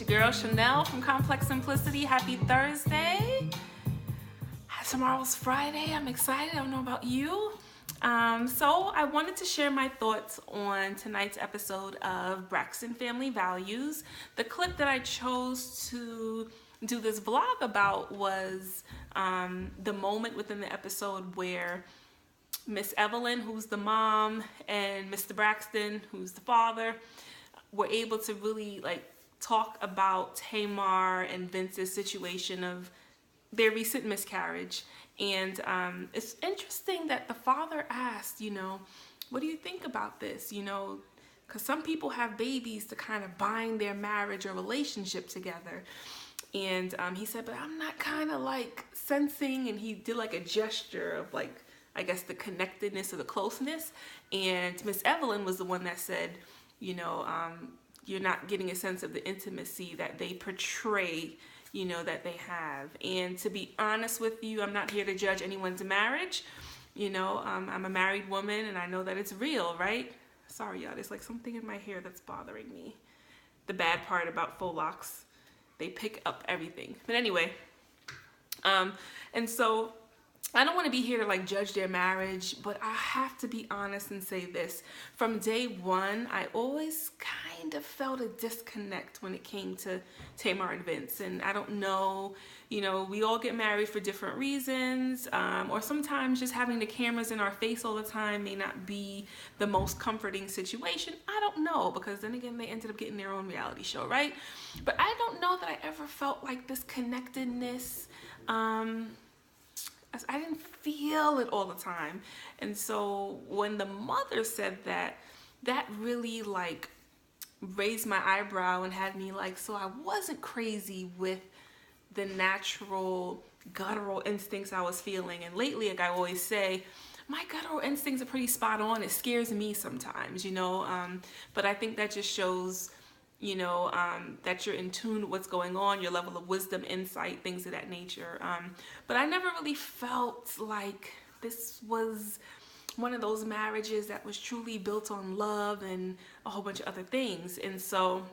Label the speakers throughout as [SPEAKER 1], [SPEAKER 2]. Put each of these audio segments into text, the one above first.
[SPEAKER 1] your girl Chanel from Complex Simplicity. Happy Thursday. Tomorrow's Friday. I'm excited. I don't know about you. So I wanted to share my thoughts on tonight's episode of Braxton Family Values. The clip that I chose to do this vlog about was the moment within the episode where Miss Evelyn, who's the mom, and Mr. Braxton, who's the father, were able to really talk about Tamar and Vince's situation of their recent miscarriage. And it's interesting that the father asked, what do you think about this? Because some people have babies to kind of bind their marriage or relationship together. And he said, but I'm not kind of sensing, and he did a gesture of I guess the connectedness or the closeness. And Miss Evelyn was the one that said, you're not getting a sense of the intimacy that they portray, that they have. And to be honest with you, I'm not here to judge anyone's marriage. I'm a married woman and I know that it's real, right? Sorry, y'all, there's something in my hair that's bothering me. The bad part about faux locks, they pick up everything. But anyway, and so I don't want to be here to judge their marriage, but I have to be honest and say this. From day one, I always kind of felt a disconnect when it came to Tamar and Vince. And I don't know, we all get married for different reasons, or sometimes just having the cameras in our face all the time may not be the most comforting situation. I don't know, because then again, they ended up getting their own reality show, right? But I don't know that I ever felt this connectedness. I didn't feel it all the time. And so when the mother said that, that really raised my eyebrow and had me so I wasn't crazy with the natural guttural instincts I was feeling. And lately, I always say, my guttural instincts are pretty spot on. It scares me sometimes, but I think that just shows that you're in tune with what's going on, your level of wisdom, insight, things of that nature. But I never really felt like this was one of those marriages that was truly built on love and a whole bunch of other things. And so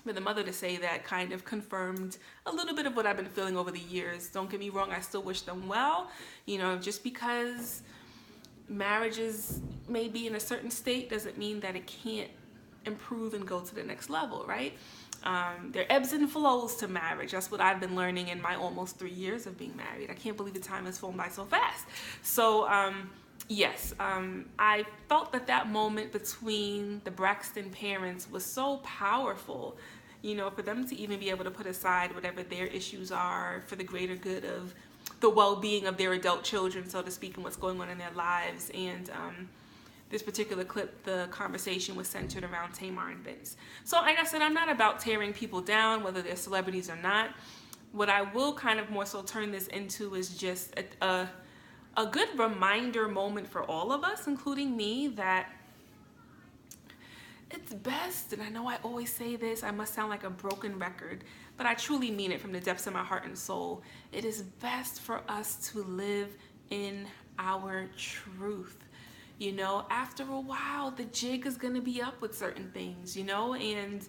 [SPEAKER 1] for the mother to say that kind of confirmed a little bit of what I've been feeling over the years. Don't get me wrong, I still wish them well. Just because marriages may be in a certain state doesn't mean that it can't improve and go to the next level, right? There are ebbs and flows to marriage. That's what I've been learning in my almost 3 years of being married. I can't believe the time has flown by so fast. So yes, I felt that moment between the Braxton parents was so powerful, for them to even be able to put aside whatever their issues are for the greater good of the well-being of their adult children, so to speak, and what's going on in their lives. And this particular clip, the conversation was centered around Tamar and Vince. So like I said, I'm not about tearing people down, whether they're celebrities or not. What I will kind of more so turn this into is just a good reminder moment for all of us, including me, that it's best, and I know I always say this, I must sound like a broken record, but I truly mean it from the depths of my heart and soul. It is best for us to live in our truth. After a while, the jig is going to be up with certain things, and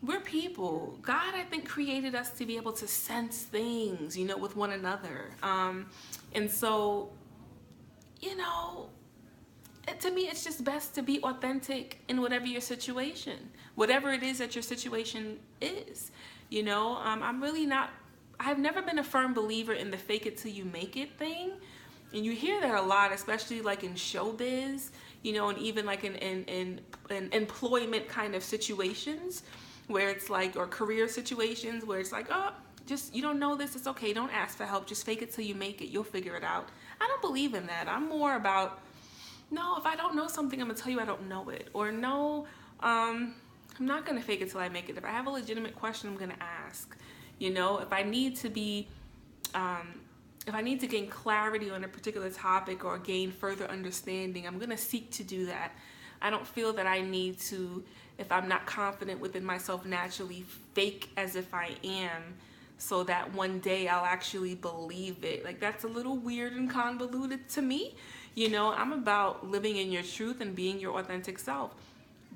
[SPEAKER 1] we're people. God, I think, created us to be able to sense things, with one another. And so, to me, it's just best to be authentic in whatever your situation, whatever it is that your situation is. I've never been a firm believer in the fake it till you make it thing. And you hear that a lot, especially in showbiz, and even in employment kind of situations where it's or career situations where it's oh, just, you don't know this, it's okay, don't ask for help, just fake it till you make it, you'll figure it out. I don't believe in that. I'm more about, no, if I don't know something, I'm gonna tell you I don't know it. Or no, I'm not gonna fake it till I make it. If I have a legitimate question, I'm gonna ask. If I need to be, if I need to gain clarity on a particular topic or gain further understanding, I'm going to seek to do that. I don't feel that I need to, if I'm not confident within myself naturally, fake as if I am so that one day I'll actually believe it. That's a little weird and convoluted to me. I'm about living in your truth and being your authentic self.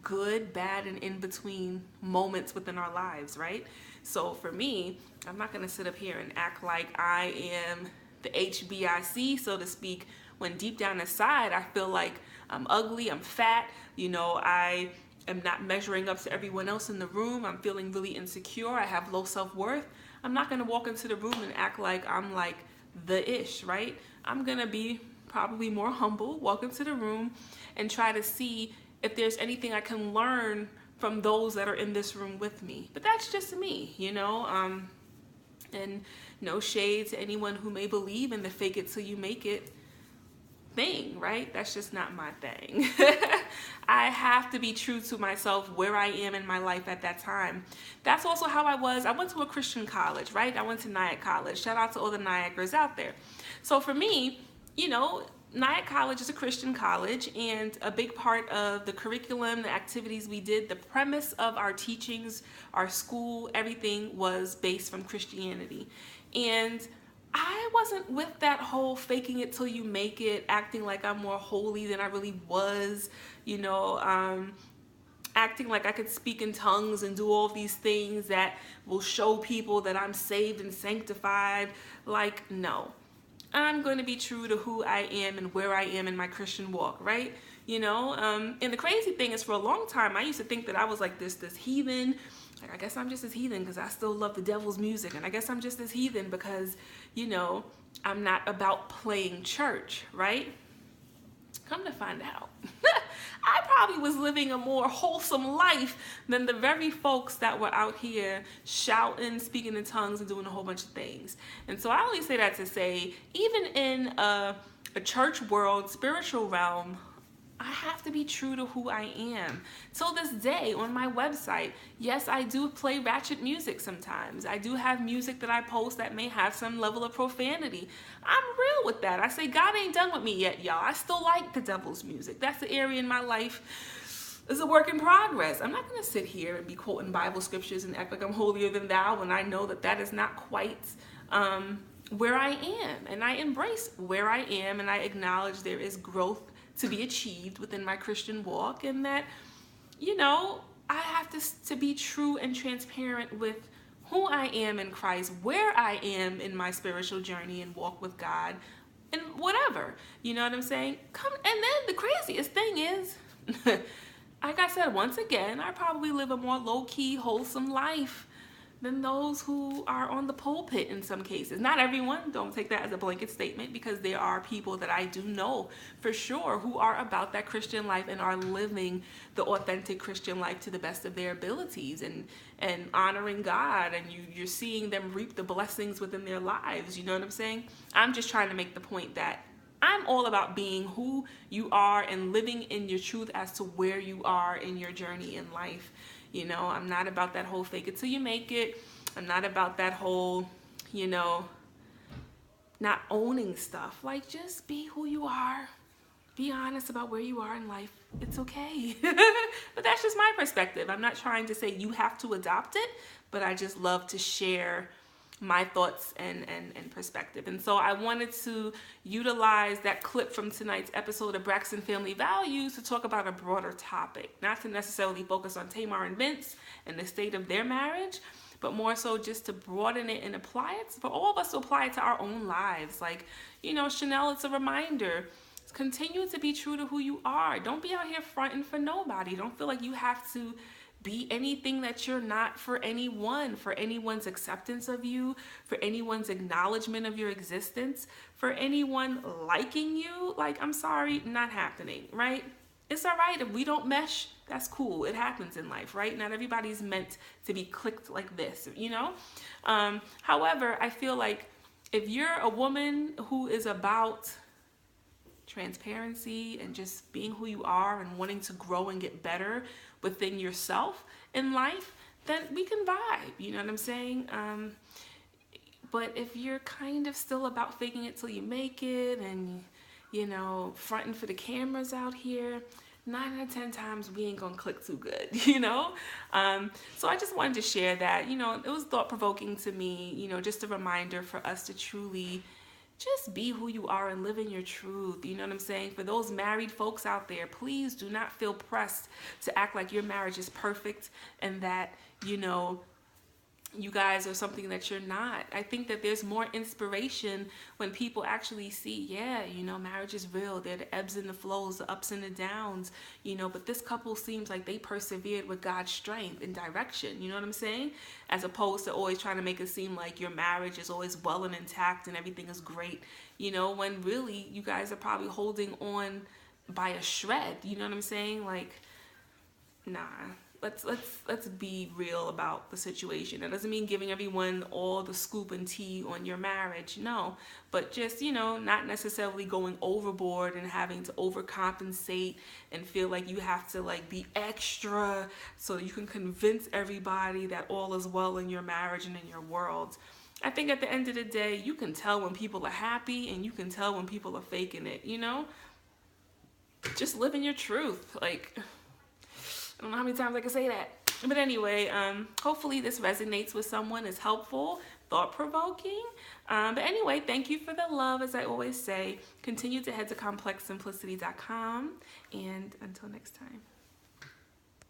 [SPEAKER 1] good, bad, and in between moments within our lives, right? So for me, I'm not gonna sit up here and act like I am the HBIC, so to speak, when deep down inside I feel like I'm ugly, I'm fat, I am not measuring up to everyone else in the room, I'm feeling really insecure, I have low self-worth. I'm not gonna walk into the room and act like I'm like the ish, right? I'm gonna be probably more humble, walk into the room and try to see if there's anything I can learn from those that are in this room with me. But that's just me, and no shade to anyone who may believe in the fake it till you make it thing, right? That's just not my thing. I have to be true to myself where I am in my life at that time. That's also how I was. I went to a Christian college, right? I went to Nyack College. Shout out to all the Nyackers out there. So for me, Nyack College is a Christian college, and a big part of the curriculum, the activities we did, the premise of our teachings, our school, everything was based from Christianity. And I wasn't with that whole faking it till you make it, acting like I'm more holy than I really was, acting like I could speak in tongues and do all these things that will show people that I'm saved and sanctified. Like, no. I'm going to be true to who I am and where I am in my Christian walk, right? And the crazy thing is, for a long time, I used to think that I was like this heathen. Like, I guess I'm just as heathen because I still love the devil's music. And I guess I'm just as heathen because, I'm not about playing church, right? Come to find out, I probably was living a more wholesome life than the very folks that were out here shouting, speaking in tongues, and doing a whole bunch of things. And so I only say that to say, even in a church world, spiritual realm, I have to be true to who I am. Till this day, on my website, yes, I do play ratchet music sometimes. I do have music that I post that may have some level of profanity. I'm real with that. I say, God ain't done with me yet, y'all. I still like the devil's music. That's the area in my life is a work in progress. I'm not going to sit here and be quoting Bible scriptures and act like I'm holier than thou when I know that that is not quite where I am. And I embrace where I am, and I acknowledge there is growth to be achieved within my Christian walk, and that, I have to be true and transparent with who I am in Christ, where I am in my spiritual journey and walk with God, and whatever, you know what I'm saying? And then the craziest thing is, like I said, once again, I probably live a more low-key, wholesome life than those who are on the pulpit in some cases. Not everyone, don't take that as a blanket statement, because there are people that I do know for sure who are about that Christian life and are living the authentic Christian life to the best of their abilities and honoring God, and you're seeing them reap the blessings within their lives, you know what I'm saying? I'm just trying to make the point that I'm all about being who you are and living in your truth as to where you are in your journey in life. I'm not about that whole fake it till you make it. I'm not about that whole, not owning stuff. Like, just be who you are. Be honest about where you are in life. It's okay. But that's just my perspective. I'm not trying to say you have to adopt it, but I just love to share my thoughts and perspective. And so I wanted to utilize that clip from tonight's episode of Braxton Family Values to talk about a broader topic, not to necessarily focus on Tamar and Vince and the state of their marriage, but more so just to broaden it and apply it for all of us to apply it to our own lives. Like, Chanel, it's a reminder. Continue to be true to who you are. Don't be out here fronting for nobody. Don't feel like you have to be anything that you're not for anyone, for anyone's acceptance of you, for anyone's acknowledgement of your existence, for anyone liking you. Like, I'm sorry, not happening, right? It's all right if we don't mesh. That's cool. It happens in life, right? Not everybody's meant to be clicked like this, However, I feel like if you're a woman who is about transparency and just being who you are and wanting to grow and get better within yourself in life, then we can vibe, you know what I'm saying? But if you're kind of still about faking it till you make it and, fronting for the cameras out here, 9 out of 10 times we ain't gonna click too good, So I just wanted to share that, it was thought-provoking to me, just a reminder for us to truly just be who you are and live in your truth. You know what I'm saying? For those married folks out there, please do not feel pressed to act like your marriage is perfect and that, you know, you guys are something that you're not. I think that there's more inspiration when people actually see, yeah, you know, marriage is real. There are the ebbs and the flows, the ups and the downs, you know, but this couple seems like they persevered with God's strength and direction, you know what I'm saying? As opposed to always trying to make it seem like your marriage is always well and intact and everything is great, you know, when really you guys are probably holding on by a shred, you know what I'm saying? Like, nah. Let's be real about the situation. That doesn't mean giving everyone all the scoop and tea on your marriage, no, but just, you know, not necessarily going overboard and having to overcompensate and feel like you have to like be extra so you can convince everybody that all is well in your marriage and in your world. I think at the end of the day, you can tell when people are happy and you can tell when people are faking it, you know? Just live in your truth. Like, I don't know how many times I can say that. But anyway, hopefully this resonates with someone, is helpful, thought-provoking. But anyway, thank you for the love, as I always say. Continue to head to complexsimplicity.com. And until next time.